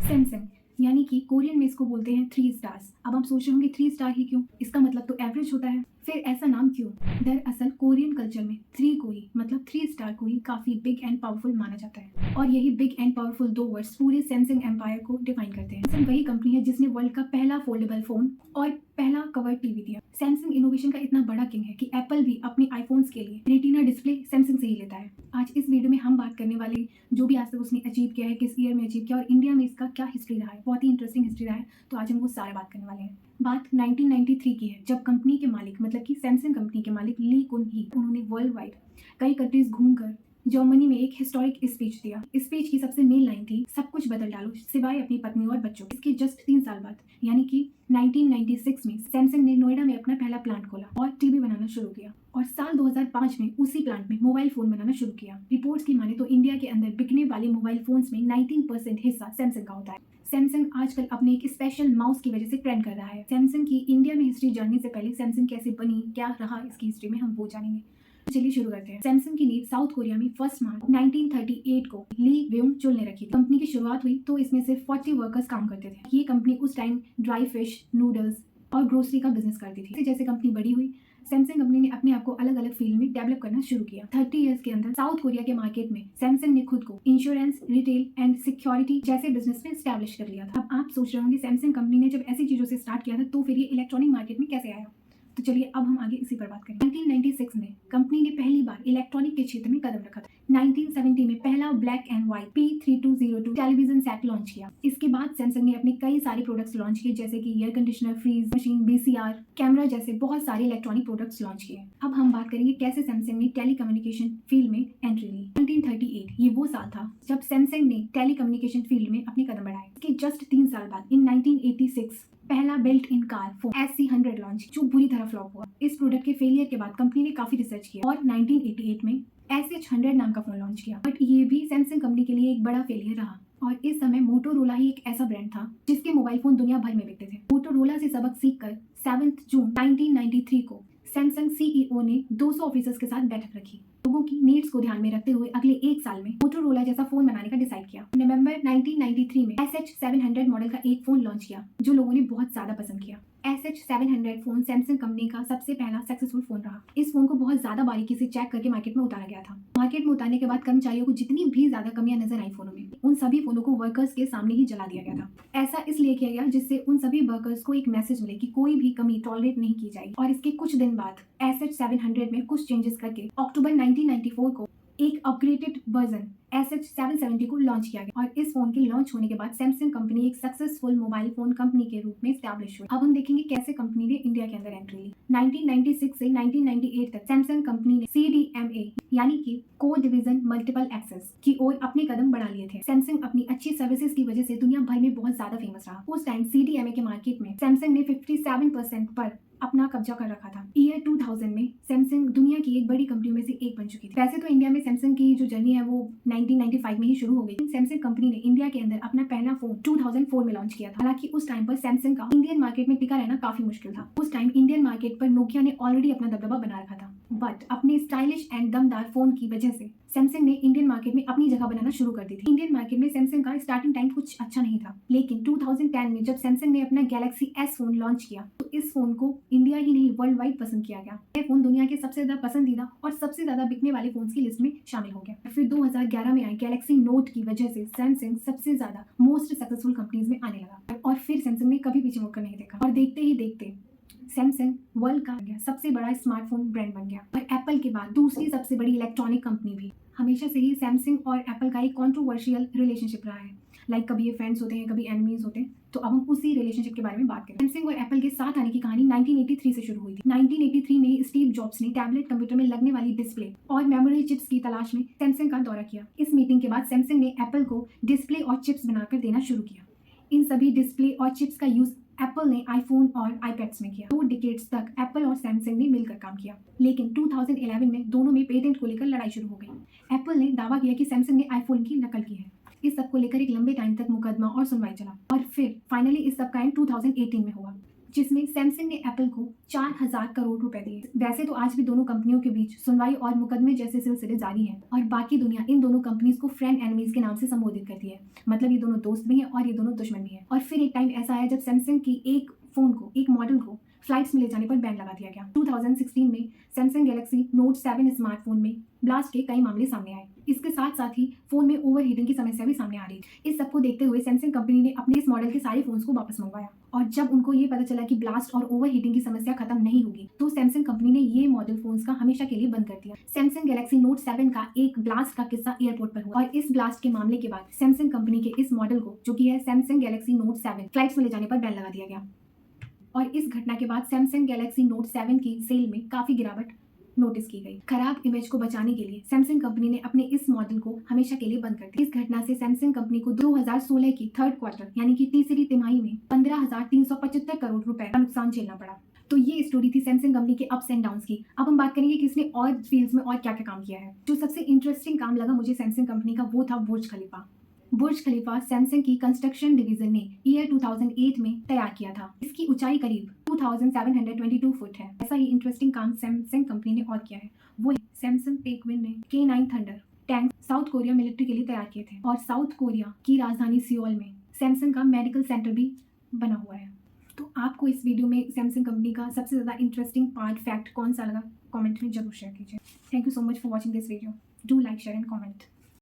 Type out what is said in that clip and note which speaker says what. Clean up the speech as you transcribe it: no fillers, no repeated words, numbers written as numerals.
Speaker 1: Samsung यानी कि Korean में इसको बोलते हैं 3 स्टार्स। अब आप सोच रहे होंगे 3 स्टार ही क्यों? इसका मतलब तो एवरेज होता है। फिर ऐसा नाम क्यों? दरअसल कोरियन कल्चर में 3 को ही मतलब 3 स्टार को ही काफी बिग एंड पावरफुल माना जाता है और यही बिग एंड पावरफुल दो वर्ड्स पूरे सैमसंग एम्पायर को डिफाइन करते हैं। सैमसंग वही कंपनी है जिसने वर्ल्ड का पहला फोल्डेबल फोन और पहला कवर टीवी दिया। सैमसंग इनोवेशन का इतना बड़ा किंग है कि एप्पल भी अपने आईफोन्स के लिए रेटिना डिस्प्ले सैमसंग से ही लेता है। आज इस वीडियो में हम बात करने वाले जो भी आज तक उसने अचीव किया है, किस ईयर में अचीव किया और इंडिया में इसका क्या हिस्ट्री रहा है। बहुत ही इंटरेस्टिंग हिस्ट्री रहा है, तो आज हम वो सारा बात करने वाले हैं। बात 1993 की है, जब कंपनी के मालिक मतलब कि सैमसंग कंपनी के मालिक ली कुन ही उन्होंने वर्ल्ड वाइड कई कंट्रीज घूमकर जर्मनी में एक हिस्टोरिक स्पीच दिया। स्पीच की सबसे मेन लाइन थी, सब कुछ बदल डालो सिवाय अपनी पत्नी और बच्चों। इसके जस्ट 3 साल बाद यानी कि 1996 में सैमसंग ने नोएडा में अपना पहला प्लांट खोला और टीवी बनाना शुरू किया और साल 2005 में उसी प्लांट में मोबाइल फोन बनाना शुरू किया। रिपोर्ट्स की माने तो इंडिया के अंदर बिकने वाले मोबाइल फोन्स में 19% हिस्सा सैमसंग का होता है। सैमसंग आजकल अपने एक स्पेशल माउस की वजह से ट्रेंड कर रहा है। सैमसंग की इंडिया में हिस्ट्री जानने से पहले सैमसंग कैसे बनी, क्या रहा इसकी हिस्ट्री में हम वो जानेंगे। चलिए शुरू करते हैं। सैमसंग की नींव साउथ कोरिया में 1 मार्च 1938 को ली व्योंग चुल ने रखी थी। कंपनी की शुरुआत हुई तो इसमें सिर्फ 40 वर्कर्स काम करते थे। ये कंपनी उस टाइम ड्राई फिश, नूडल्स और ग्रोसरी का बिजनेस करती थी। जैसे कंपनी बड़ी हुई, सैमसंग कंपनी ने अपने आप को अलग अलग फील्ड में डेवलप करना शुरू किया। 30 इयर्स के अंदर साउथ कोरिया के मार्केट में सैमसंग ने खुद को इंश्योरेंस, रिटेल एंड सिक्योरिटी जैसे बिजनेस में स्टैब्लिश कर लिया था। अब आप सोच रहे होंगे सैमसंग कंपनी ने जब ऐसी चीजों से स्टार्ट किया था तो फिर ये इलेक्ट्रॉनिक मार्केट में कैसे आया? तो चलिए अब हम आगे इसी पर बात करें। 1996 में कंपनी ने पहली बार इलेक्ट्रॉनिक के क्षेत्र में कदम रखा था। 1970 में पहला black and white P3202 television set launch किया। इसके बाद सैमसंग ने अपने कई सारे प्रोडक्ट्स लॉन्च किए, जैसे कि air conditioner, fridge machine, VCR, camera जैसे बहुत सारे इलेक्ट्रॉनिक प्रोडक्ट्स लॉन्च किए। अब हम बात करेंगे कैसे सैमसंग ने टेलीकम्युनिकेशन फील्ड में एंट्री ली। 1938 ये वो साल था जब सैमसंग ने टेलीकम्युनिकेशन फील्ड में अपने कदम बढ़ाए। इसके जस्ट 3 साल बाद इन 1986 पहला built in car phone SC100 launch, जो बुरी तरह फ्लॉप हुआ। इस प्रोडक्ट के फेलियर के बाद कंपनी ने काफी रिसर्च किया और 1988 में SH100 नाम का फोन लॉन्च किया, बट ये भी सैमसंग कंपनी के लिए एक बड़ा फेलियर रहा। और इस समय मोटोरोला ही एक ऐसा ब्रांड था जिसके मोबाइल फोन दुनिया भर में बिकते थे। मोटोरोला से सबक सीखकर 7 जून 1993 को सैमसंग CEO ने 200 ऑफिसर्स के साथ बैठक रखी। लोगों की नीड्स को ध्यान में रखते हुए अगले 1 साल में मोटोरोला जैसा फोन बनाने का डिसाइड किया। नवंबर 1993 में SH700 मॉडल का एक फोन लॉन्च किया जो लोगों ने बहुत ज्यादा पसंद किया। SH700 फोन सैमसंग कंपनी का सबसे पहला सक्सेसफुल फोन रहा। इस फोन को बहुत ज्यादा बारीकी से चेक करके मार्केट में उतारा गया था। मार्केट में उतारने के बाद कर्मचारियों को जितनी भी ज्यादा कमियां नजर आई फोनों में, उन सभी फोनों को वर्कर्स के सामने ही जला दिया गया था। ऐसा इसलिए किया गया जिससे उन सभी वर्कर्स को एक मैसेज मिले कि कोई भी कमी टॉलरेट नहीं की जाएगी। और इसके कुछ दिन बाद SH700 में कुछ चेंजेस करके अक्टूबर 1994 को एक अपग्रेडेड वर्जन SH770 को लॉन्च किया गया। और इस फोन के लॉन्च होने के बाद सैमसंग कंपनी एक सक्सेसफुल मोबाइल फोन कंपनी के रूप में स्टैब्लिश हुई। अब हम देखेंगे कैसे कंपनी ने इंडिया के अंदर एंट्री ली। 1996 से 1998 तक सैमसंग कंपनी ने CDMA यानी कि को डिवीजन मल्टीपल एक्सेस की ओर अपने कदम बढ़ा लिए थे। सैमसंग अपनी अच्छी सर्विसेज की वजह से दुनिया भर में बहुत ज्यादा फेमस रहा। उस टाइम CDMA के मार्केट में सैमसंग ने 57% पर अपना कब्जा कर रखा था। ईयर 2000 में सैमसंग दुनिया की एक बड़ी कंपनियों में से एक बन चुकी थी। वैसे तो इंडिया में सैमसंग की जो जर्नी है वो 1995 में ही शुरू हो गई। सैमसंग कंपनी ने इंडिया के अंदर अपना पहला फोन 2004 में लॉन्च किया था। हालांकि उस टाइम पर सैमसंग का इंडियन मार्केट में टिका रहना काफी मुश्किल था। उस टाइम इंडियन मार्केट पर नोकिया ने ऑलरेडी अपना दबदबा बना रखा था, बट अपने स्टाइलिश एंड दमदार फोन की वजह से सैमसंग ने इंडियन मार्केट में अपनी जगह बनाना शुरू कर दी थी। इंडियन मार्केट में सैमसंग का स्टार्टिंग टाइम कुछ अच्छा नहीं था, लेकिन 2010 में जब सैमसंग ने अपना गैलेक्सी S फोन लॉन्च किया तो इस फोन को इंडिया ही नहीं वर्ल्ड वाइड पसंद किया गया। यह फोन दुनिया के सबसे ज्यादा पसंदीदा और सबसे ज्यादा बिकने वाले फोन की लिस्ट में शामिल हो गया। फिर 2011 में आई गैलेक्सी नोट की वजह से सैमसंग सबसे ज्यादा मोस्ट सक्सेसफुल कंपनीज में आने लगा और फिर सैमसंग ने कभी पीछे मुड़कर नहीं देखा और देखते ही देखते सैमसंग वर्ल्ड का सबसे बड़ा स्मार्टफोन ब्रांड बन गया और एप्पल के बाद दूसरी सबसे बड़ी इलेक्ट्रॉनिक कंपनी भी। हमेशा से ही सैमसंग और एप्पल का एक कंट्रोवर्शियल रिलेशनशिप रहा है। लाइक कभी ये फ्रेंड्स होते हैं, कभी एनिमीज होते हैं। तो अब हम उसी रिलेशनशिप के बारे में बात करें। सैमसंग और एप्पल के साथ आने की कहानी 1983 से शुरू हुई थी। 1983 में स्टीव जॉब्स ने टैबलेट कंप्यूटर में लगने वाली डिस्प्ले और मेमोरी चिप्स की तलाश में सैमसंग का दौरा किया। इस मीटिंग के बाद सैमसंग ने एप्पल को डिस्प्ले और चिप्स बनाकर देना शुरू किया। इन सभी डिस्प्ले और चिप्स का यूज एप्पल ने आईफोन और आईपैड्स में किया। 2 डिकेड्स तक एप्पल और सैमसंग ने मिलकर काम किया, लेकिन 2011 में दोनों में पेटेंट को लेकर लड़ाई शुरू हो गई। एप्पल ने दावा किया कि सैमसंग ने आईफोन की नकल की है। इस सब को लेकर एक लंबे टाइम तक मुकदमा और सुनवाई चला और फिर फाइनली इस सब का एंड 2018 में हुआ। जिसमें सैमसंग ने एप्पल को 4,000 करोड़ रुपए दिए। वैसे तो आज भी दोनों कंपनियों के बीच सुनवाई और मुकदमे जैसे सिलसिले जारी हैं और बाकी दुनिया इन दोनों कंपनीज को फ्रेंड एनिमीज के नाम से संबोधित करती है। मतलब ये दोनों दोस्त भी हैं और ये दोनों दुश्मन भी हैं। और फिर एक टाइम ऐसा आया जब सैमसंग की एक फोन को, एक मॉडल को फ्लाइट्स में ले जाने पर बैन लगा दिया गया। 2016 में सैमसंग गैलेक्सी नोट 7 स्मार्टफोन में ब्लास्ट के कई मामले सामने आए। इसके साथ साथ ही फोन में ओवर हीटिंग की समस्या भी सामने आ रही। इस सबको देखते हुए सैमसंग कंपनी ने अपने इस मॉडल के सारे फोन्स को वापस मंगवाया और जब उनको ये पता चला कि ब्लास्ट और ओवर हीटिंग की समस्या खत्म नहीं होगी तो सैमसंग कंपनी ने ये मॉडल फोन्स का हमेशा के लिए बंद कर दिया। सैमसंग गैलेक्सी नोट 7 का एक ब्लास्ट का किस्सा एयरपोर्ट पर हुआ और इस ब्लास्ट के मामले के बाद सैमसंग कंपनी के इस मॉडल को, जो कि है सैमसंग गैलेक्सी नोट 7, फ्लाइट्स में ले जाने पर बैन लगा दिया गया। और इस घटना के बाद सैमसंग गैलेक्सी नोट 7 की सेल में काफी गिरावट नोटिस की गई। खराब इमेज को बचाने के लिए सैमसंग कंपनी ने अपने इस मॉडल को हमेशा के लिए बंद कर दिया। इस घटना से सैमसंग कंपनी को 2016 की थर्ड क्वार्टर यानी कि तीसरी तिमाही में 15,375 करोड़ रुपए का नुकसान झेलना पड़ा। तो ये स्टोरी थी सैमसंग कंपनी के अप्स एंड डाउन्स की। अब हम बात करेंगे कि इसने और फील्ड्स में और क्या क्या काम किया है। जो सबसे इंटरेस्टिंग काम लगा मुझे सैमसंग कंपनी का वो था बुर्ज खलीफा। बुर्ज खलीफा सैमसंग की कंस्ट्रक्शन डिवीजन ने ईयर 2008 में तैयार किया था। इसकी ऊंचाई करीब 2722 फुट है। ऐसा ही इंटरेस्टिंग काम सैमसंग कंपनी ने और किया है, वो सैमसंग पेकविन ने K9 thunder tank south Korea military के लिए तैयार किए थे और साउथ कोरिया की राजधानी सियोल में सैमसंग का मेडिकल सेंटर भी बना हुआ है। तो आपको इस वीडियो में सैमसंग कंपनी का सबसे ज़्यादा इंटरेस्टिंग पार्ट फैक्ट कौन सा लगा, कमेंट में जरूर शेयर कीजिए। Thank you so much for watching this video. Do like, share and comment.